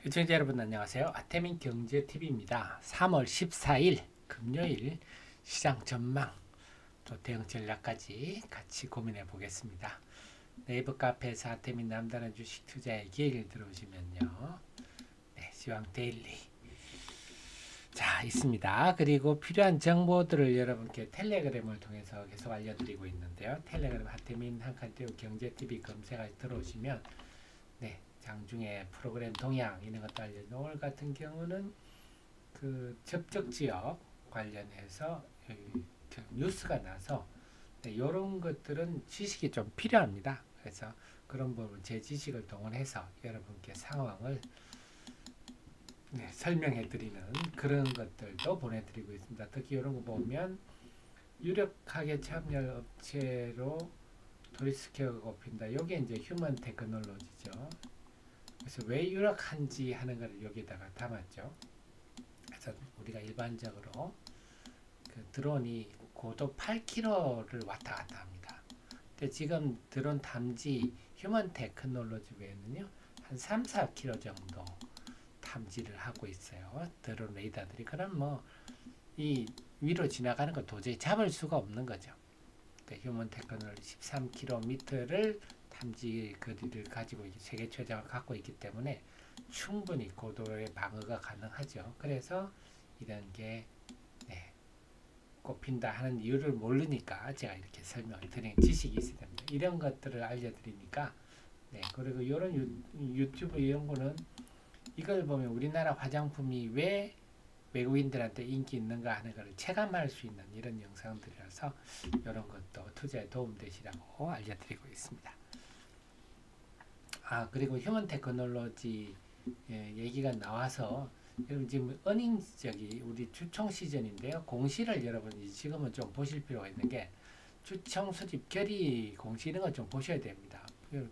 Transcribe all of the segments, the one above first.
시청자 여러분 안녕하세요. 아태민 경제TV입니다. 3월 14일 금요일 시장 전망 또 대응 전략까지 같이 고민해 보겠습니다. 네이버 카페에서 아태민 남다른 주식 투자의 기회를 들어오시면요. 네, 시황 데일리 자 있습니다. 그리고 필요한 정보들을 여러분께 텔레그램을 통해서 계속 알려드리고 있는데요. 텔레그램 아태민 한칸띄우 경제TV 검색하시 들어오시면 네, 장중에 프로그램 동향 이런 것도 알려주는 오늘 같은 경우는 그 접촉 지역 관련해서 뉴스가 나서 네, 이런 것들은 지식이 좀 필요합니다. 그래서 그런 부분 제 지식을 동원해서 여러분께 상황을 네, 설명해 드리는 그런 것들도 보내드리고 있습니다. 특히 이런 거 보면 유력하게 참여할 업체로 도리스케어가 꼽힌다. 이게 이제 휴먼 테크놀로지죠. 그래서 왜 유력한지 하는 것을 여기다가 담았죠. 그래서 우리가 일반적으로 그 드론이 고도 8km를 왔다 갔다 합니다. 근데 지금 드론 탐지 휴먼 테크놀로지 외에는요, 한 3, 4km 정도 탐지를 하고 있어요. 드론 레이더들이. 그럼 뭐, 이 위로 지나가는 거 도저히 잡을 수가 없는 거죠. 휴먼 테크놀로지 13km를 탐지 거리를 가지고 세계 최장을 갖고 있기 때문에 충분히 고도의 방어가 가능하죠. 그래서 이런 게 네, 꼽힌다 하는 이유를 모르니까 제가 이렇게 설명을 드리는 지식이 있어야 됩니다. 이런 것들을 알려드리니까 네, 그리고 이런 유튜브 이런 거는 이걸 보면 우리나라 화장품이 왜 외국인들한테 인기 있는가 하는 것을 체감할 수 있는 이런 영상들이라서 이런 것도 투자에 도움되시라고 알려드리고 있습니다. 그리고 휴먼 테크놀로지 얘기가 나와서 여러분 지금 어닝적이 우리 주총 시즌인데요. 공시를 여러분이 지금은 좀 보실 필요가 있는 게 주총 수집 결의 공시 이런 거 좀 보셔야 됩니다.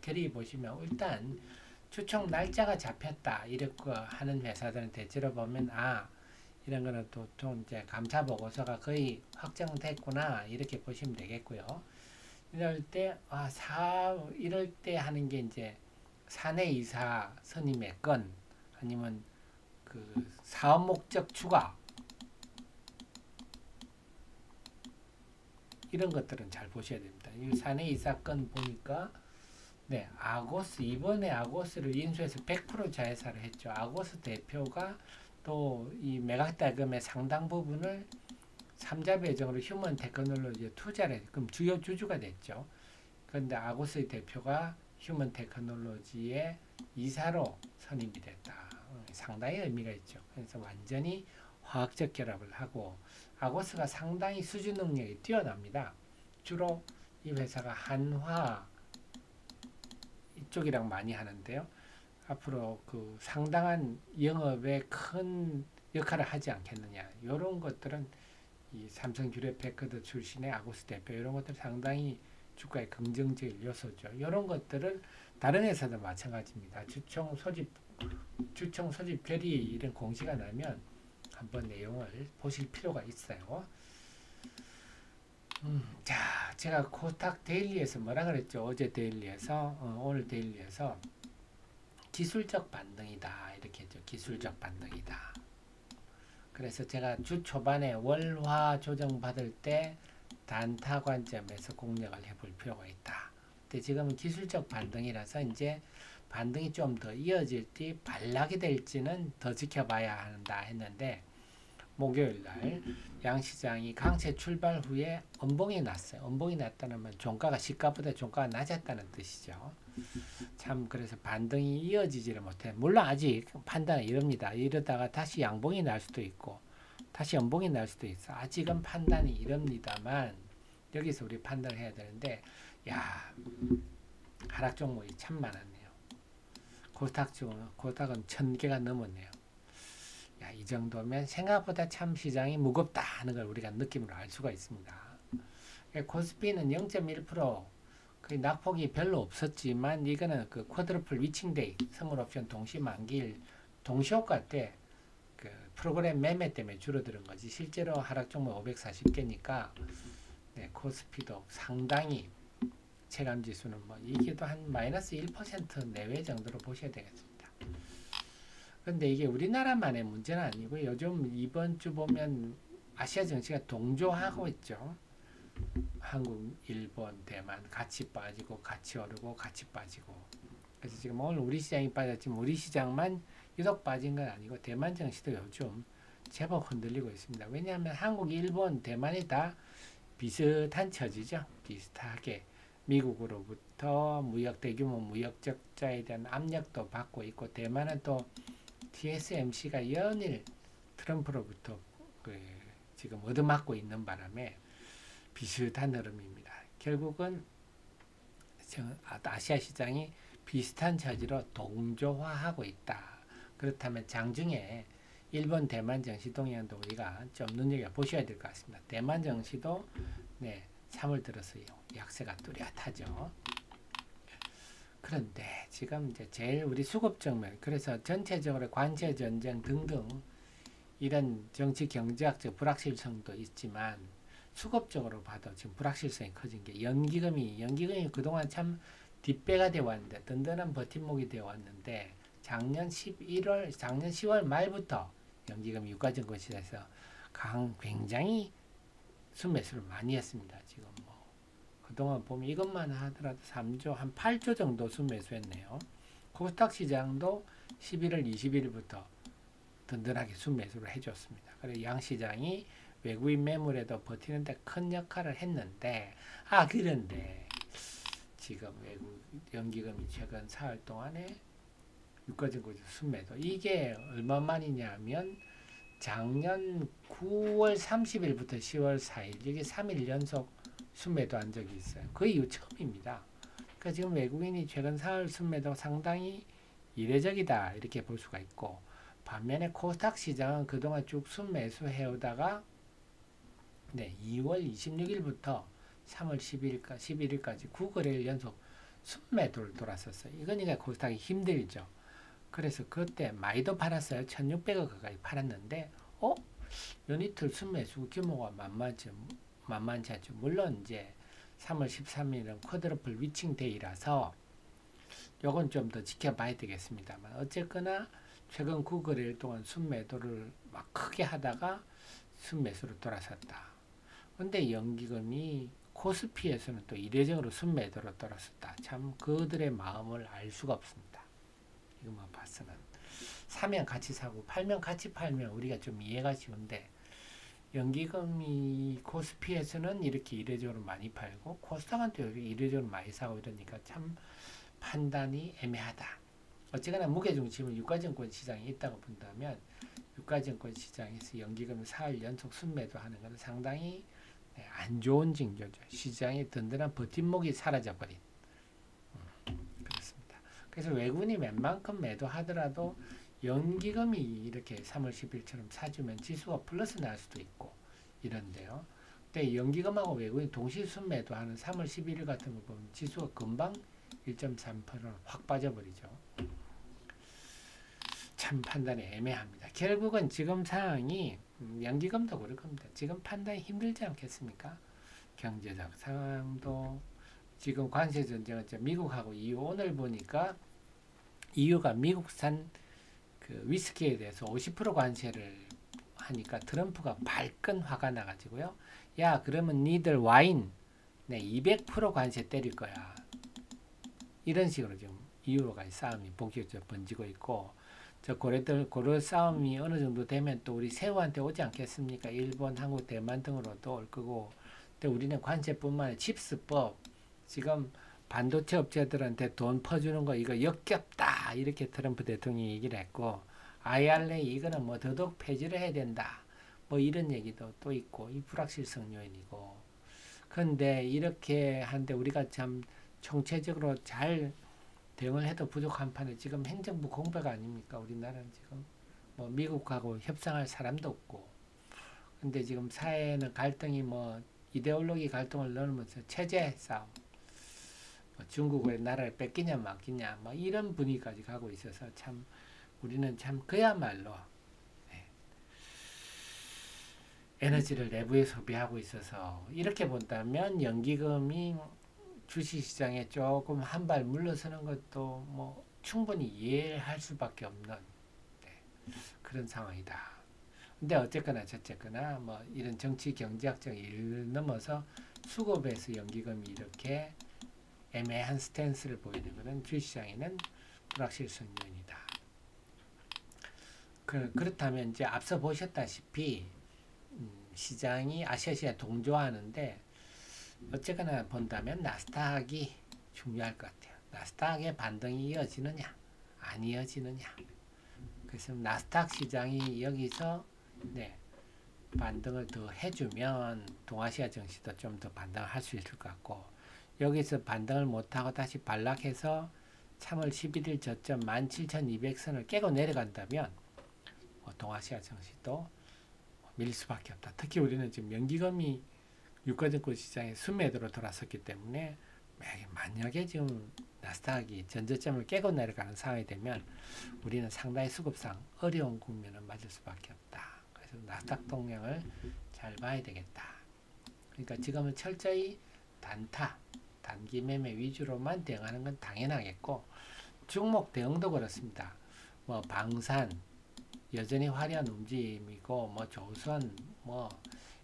결의 보시면 일단 주총 날짜가 잡혔다 이렇게 하는 회사들은 대체로 보면 이런 거는 또 좀 이제 감사 보고서가 거의 확정됐구나 이렇게 보시면 되겠고요. 이럴 때 이럴 때 하는 게 이제 사내 이사 선임의 건 아니면 그 사업 목적 추가 이런 것들은 잘 보셔야 됩니다. 이 사내 이사 건 보니까 네, 아고스 이번에 아고스를 인수해서 100% 자회사를 했죠. 아고스 대표가 또 이 매각대금의 상당 부분을 3자 배정으로 휴먼 테크놀로지에 투자를 했죠. 그럼 주요 주주가 됐죠. 그런데 아고스의 대표가 휴먼 테크놀로지의 이사로 선임이 됐다. 상당히 의미가 있죠. 그래서 완전히 화학적 결합을 하고 아고스가 상당히 수주 능력이 뛰어납니다. 주로 이 회사가 한화 이쪽이랑 많이 하는데요. 앞으로 그 상당한 영업에 큰 역할을 하지 않겠느냐. 이런 것들은 이 삼성 듀레패커드 출신의 아고스 대표 이런 것들 상당히 주가의 긍정적인 요소죠. 이런 것들을 다른 회사도 마찬가지입니다. 주총 소집 결의 이런 공시가 나면 한번 내용을 보실 필요가 있어요. 자, 제가 코스닥 데일리에서 뭐라 그랬죠? 어제 데일리에서 오늘 데일리에서 기술적 반등이다 이렇게 했죠. 기술적 반등이다. 그래서 제가 주 초반에 월화 조정 받을 때 단타 관점에서 공략을 해볼 필요가 있다. 근데 지금은 기술적 반등이라서 이제 반등이 좀 더 이어질지 반락이 될지는 더 지켜봐야 한다 했는데 목요일날 양시장이 강세 출발 후에 음봉이 났어요. 음봉이 났다는 건 종가가 시가보다 종가가 낮았다는 뜻이죠. 참 그래서 반등이 이어지지를 못해. 물론 아직 판단은 이릅니다. 이러다가 다시 양봉이 날 수도 있고 다시 음봉이 날 수도 있어. 아직은 판단이 이릅니다만 여기서 우리 판단을 해야 되는데 하락 종목이 참 많았네요. 코스닥은 1000개가 넘었네요. 이 정도면 생각보다 참 시장이 무겁다 하는 걸 우리가 느낌으로 알 수가 있습니다. 코스피는 0.1% 거의 낙폭이 별로 없었지만 이거는 그 쿼드러플 위칭데이 선물 옵션 동시 만기일 동시효과 때 그 프로그램 매매 때문에 줄어드는 거지 실제로 하락 종목 540개니까 네, 코스피도 상당히 체감 지수는 뭐 이게도 한 마이너스 1% 내외 정도로 보셔야 되겠습니다. 근데 이게 우리나라만의 문제는 아니고 요즘 이번 주 보면 아시아 증시가 동조하고 있죠. 한국, 일본, 대만 같이 빠지고 같이 오르고 같이 빠지고. 그래서 지금 오늘 우리 시장이 빠졌지만 우리 시장만 유독 빠진 건 아니고 대만 증시도 요즘 제법 흔들리고 있습니다. 왜냐하면 한국, 일본, 대만이 다 비슷한 처지죠. 비슷하게 미국으로부터 대규모 무역 적자에 대한 압력도 받고 있고 대만은 또 TSMC가 연일 트럼프로부터 지금 얻어맞고 있는 바람에 비슷한 흐름입니다. 결국은 아시아 시장이 비슷한 처지로 동조화하고 있다. 그렇다면 장중에 일본, 대만 증시 동향도 우리가 좀 눈여겨보셔야 될 것 같습니다. 대만 증시도 3월 들어서 약세가 뚜렷하죠. 그런데 지금 이제 제일 우리 수급 정면, 그래서 전체적으로 관세 전쟁 등등 이런 정치 경제학적 불확실성도 있지만 수급적으로 봐도 지금 불확실성이 커진 게 연기금이 그동안 참 뒷배가 되어 왔는데 든든한 버팀목이 되어 왔는데 작년 10월 말부터 연기금이 유가증권시장에서 굉장히 순매수를 많이 했습니다. 지금 뭐 그동안 보면 이것만 하더라도 3조 한 8조 정도 순매수했네요. 코스닥 시장도 11월 20일부터 든든하게 순매수를 해줬습니다. 그리고 양시장이 외국인 매물에도 버티는데 큰 역할을 했는데 그런데 지금 외국 연기금이 최근 4월 동안에 유가증권 순매도 이게 얼마만이냐 하면 작년 9월 30일부터 10월 4일 이게 3일 연속 순매도 한 적이 있어요. 그 이후 처음입니다. 그러니까 지금 외국인이 최근 4월 순매도 상당히 이례적이다 이렇게 볼 수가 있고 반면에 코스닥 시장은 그동안 쭉 순매수 해오다가 2월 26일부터 3월 11일까지 9거래일 연속 순매도를 돌았었어요. 이거니까 코스닥이 힘들죠. 그래서 그때 많이도 팔았어요. 1600억 가까이 팔았는데 연이틀 순매수 규모가 만만치 않죠. 물론 이제 3월 13일은 쿼드러플 위칭 데이라서 요건 좀 더 지켜봐야 되겠습니다만 어쨌거나 최근 9거래일 동안 순매도를 막 크게 하다가 순매수로 돌아섰다. 근데 연기금이 코스피에서는 또 이례적으로 순매도로 돌아섰다. 참 그들의 마음을 알 수가 없습니다. 이것만 봐서는 사면 같이 사고 팔면 같이 팔면 우리가 좀 이해가 쉬운데 연기금이 코스피에서는 이렇게 이례적으로 많이 팔고 코스닥은 또 이례적으로 많이 사고 이러니까 참 판단이 애매하다. 어쨌거나 무게중심은 유가증권 시장에 있다고 본다면 유가증권 시장에서 연기금을 4일 연속 순매도 하는 것은 상당히 안 좋은 징조죠. 시장의 든든한 버팀목이 사라져버린. 그렇습니다. 그래서 외국인이 웬만큼 매도하더라도 연기금이 이렇게 3월 10일처럼 사주면 지수가 플러스 날 수도 있고 이런데요. 근데 연기금하고 외국인이 동시 순매도하는 3월 11일 같은 거 보면 지수가 금방 1.3%로 확 빠져버리죠. 참 판단이 애매합니다. 결국은 지금 상황이 연기금도 그럴 겁니다. 지금 판단이 힘들지 않겠습니까? 경제적 상황도 지금 관세 전쟁은 미국하고 EU 오늘 보니까 EU가 미국산 그 위스키에 대해서 50% 관세를 하니까 트럼프가 발끈 화가 나가지고요. 야 그러면 니들 와인 200% 관세 때릴 거야. 이런 식으로 지금 EU로까지 싸움이 본격적으로 번지고 있고 저 고래 싸움이 어느 정도 되면 또 우리 새우한테 오지 않겠습니까? 일본, 한국, 대만 등으로도 올 거고. 근데 우리는 관세뿐만 아니라 칩스법 지금 반도체 업체들한테 돈 퍼주는 거 이거 역겹다 이렇게 트럼프 대통령이 얘기를 했고 IRA 이거는 뭐 더더욱 폐지를 해야 된다 뭐 이런 얘기도 또 있고 이 불확실성 요인이고 근데 이렇게 한데 우리가 참 총체적으로 잘 대응을 해도 부족한 판에 지금 행정부 공백 아닙니까? 우리나라는 지금 뭐 미국하고 협상할 사람도 없고 근데 지금 사회는 갈등이 뭐 이데올로기 갈등을 넘으면서 체제 싸움 뭐 중국의 나라를 뺏기냐 맡기냐 뭐 이런 분위기까지 가고 있어서 참 우리는 참 그야말로 에너지를 내부에 소비하고 있어서 이렇게 본다면 연기금이 주식시장에 조금 한 발 물러서는 것도 뭐 충분히 이해할 수밖에 없는 그런 상황이다. 근데 어쨌거나 저쨌거나 뭐 이런 정치 경제학적 일을 넘어서 수급에서 연기금이 이렇게 애매한 스탠스를 보이는 것은 주식시장에는 불확실성 요인이다. 그렇다면 이제 앞서 보셨다시피 시장이 아시아 시장 동조하는데 어쨌거나 본다면 나스닥이 중요할 것 같아요. 나스닥의 반등이 이어지느냐 안 이어지느냐. 그래서 나스닥 시장이 여기서 반등을 더 해주면 동아시아 증시도 좀 더 반등을 할 수 있을 것 같고, 여기서 반등을 못하고 다시 반락해서 3월 11일 저점 17,200선을 깨고 내려간다면 동아시아 증시도 밀릴 수밖에 없다. 특히 우리는 지금 연기금이 유가증권 시장에 순매도로 돌아섰기 때문에 만약에 지금 나스닥이 전저점을 깨고 내려가는 상황이 되면 우리는 상당히 수급상 어려운 국면을 맞을 수밖에 없다. 그래서 나스닥 동향을 잘 봐야 되겠다. 그러니까 지금은 철저히 단타, 단기 매매 위주로만 대응하는 건 당연하겠고, 종목 대응도 그렇습니다. 뭐 방산 여전히 화려한 움직임이고, 뭐 조선 뭐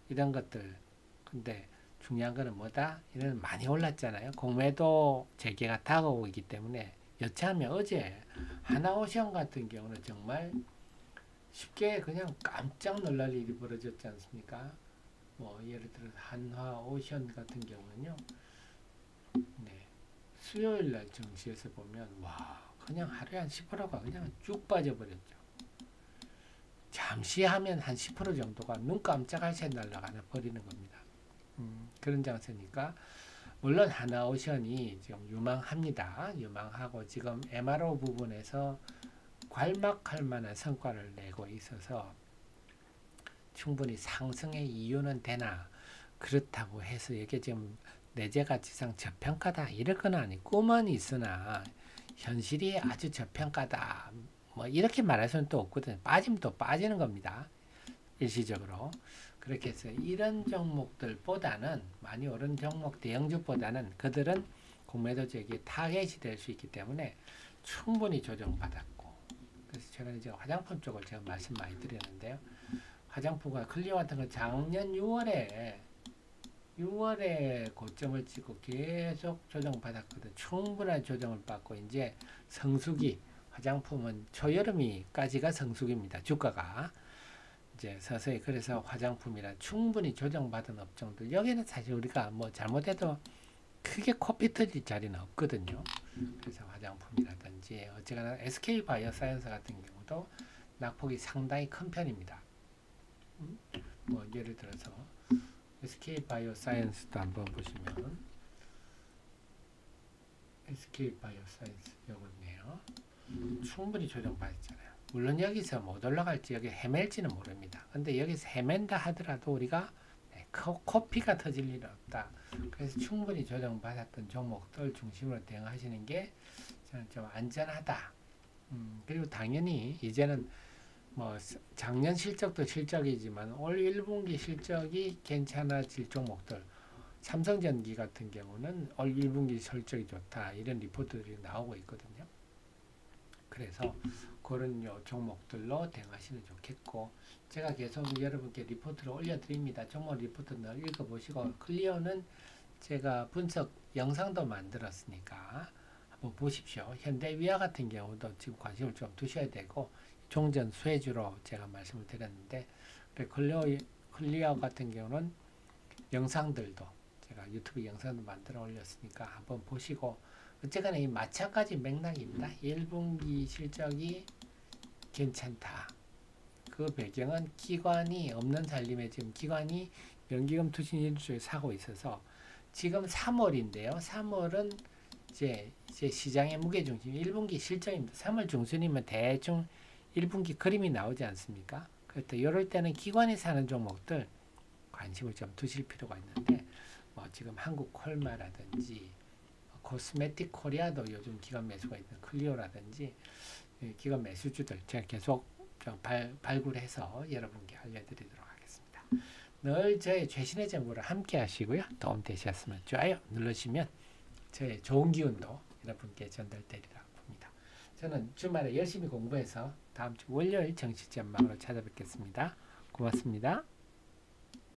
이런 것들. 근데 중요한 거는 뭐다? 이런 많이 올랐잖아요. 공매도 재개가 다가오고 있기 때문에, 여차하면 어제 하나오션 같은 경우는 정말 쉽게 그냥 깜짝 놀랄 일이 벌어졌지 않습니까? 뭐 예를 들어 한화오션 같은 경우는요, 수요일 날 증시에서 보면 와 그냥 하루에 한 10%가 그냥 쭉 빠져버렸죠. 잠시 하면 한 10% 정도가 눈 깜짝할 새 날아가나 버리는 겁니다. 그런 장세니까 물론 하나오션이 지금 유망합니다. 유망하고 지금 MRO 부분에서 괄막할 만한 성과를 내고 있어서 충분히 상승의 이유는 되나, 그렇다고 해서 이게 지금 내재가치상 저평가다 이럴 건 아니, 꿈은 있으나 현실이 아주 저평가다 뭐 이렇게 말할 수는 또 없거든요. 빠지면 또 빠지는 겁니다. 일시적으로. 그렇게 해서 이런 종목들보다는, 많이 오른 종목 대형주보다는 그들은 공매도 재개 타겟이 될 수 있기 때문에 충분히 조정받았고, 그래서 최근에 제가 화장품 쪽을 제가 말씀 많이 드렸는데요. 화장품과 클리오 같은 건 작년 6월에 고점을 찍고 계속 조정받았거든. 충분한 조정을 받고 이제 성수기, 화장품은 초여름이까지가 성수기입니다. 주가가 이제 서서히. 그래서 화장품이라 충분히 조정받은 업종들, 여기는 사실 우리가 뭐 잘못해도 크게 코피 터질 자리는 없거든요. 그래서 화장품이라든지 어쨌거나 SK바이오사이언스 같은 경우도 낙폭이 상당히 큰 편입니다. 뭐 예를 들어서 SK바이오사이언스도 한번 보시면, SK바이오사이언스 요거네요. 충분히 조정받았잖아요. 물론 여기서 못 올라갈지, 여기 헤맬지는 모릅니다. 근데 여기서 헤맨다 하더라도 우리가 코피가 터질 일은 없다. 그래서 충분히 조정받았던 종목들 중심으로 대응하시는 게 저는 좀 안전하다. 그리고 당연히 이제는 뭐 작년 실적도 실적이지만 올 1분기 실적이 괜찮아질 종목들, 삼성전기 같은 경우는 올 1분기 실적이 좋다 이런 리포트들이 나오고 있거든요. 그래서 그런 종목들로 대응하시면 좋겠고, 제가 계속 여러분께 리포트를 올려드립니다. 종목 리포트를 읽어보시고, 클리어는 제가 분석 영상도 만들었으니까 한번 보십시오. 현대위아 같은 경우도 지금 관심을 좀 두셔야 되고, 종전 수혜주로 제가 말씀을 드렸는데, 클리어 같은 경우는 영상들도 제가 유튜브 영상도 만들어 올렸으니까 한번 보시고, 어쨌거나 이 마찬가지 맥락입니다. 1분기 실적이 괜찮다. 그 배경은 기관이 없는 살림에 지금 기관이 연기금 투신 일주에 사고 있어서, 지금 3월인데요. 3월은 이제 시장의 무게중심 1분기 실적입니다. 3월 중순이면 대충 1분기 그림이 나오지 않습니까? 그래서 이럴 때는 기관이 사는 종목들 관심을 좀 두실 필요가 있는데, 뭐 지금 한국콜마라든지 코스메틱 코리아도 요즘 기관 매수가 있는 클리오라든지 기관 매수주들 제가 계속 좀 발굴해서 여러분께 알려드리도록 하겠습니다. 늘 저의 최신의 정보를 함께 하시고요. 도움 되셨으면 좋아요 눌러주시면 저의 좋은 기운도 여러분께 전달되리라 봅니다. 저는 주말에 열심히 공부해서 다음 주 월요일 정시 전망으로 찾아뵙겠습니다. 고맙습니다.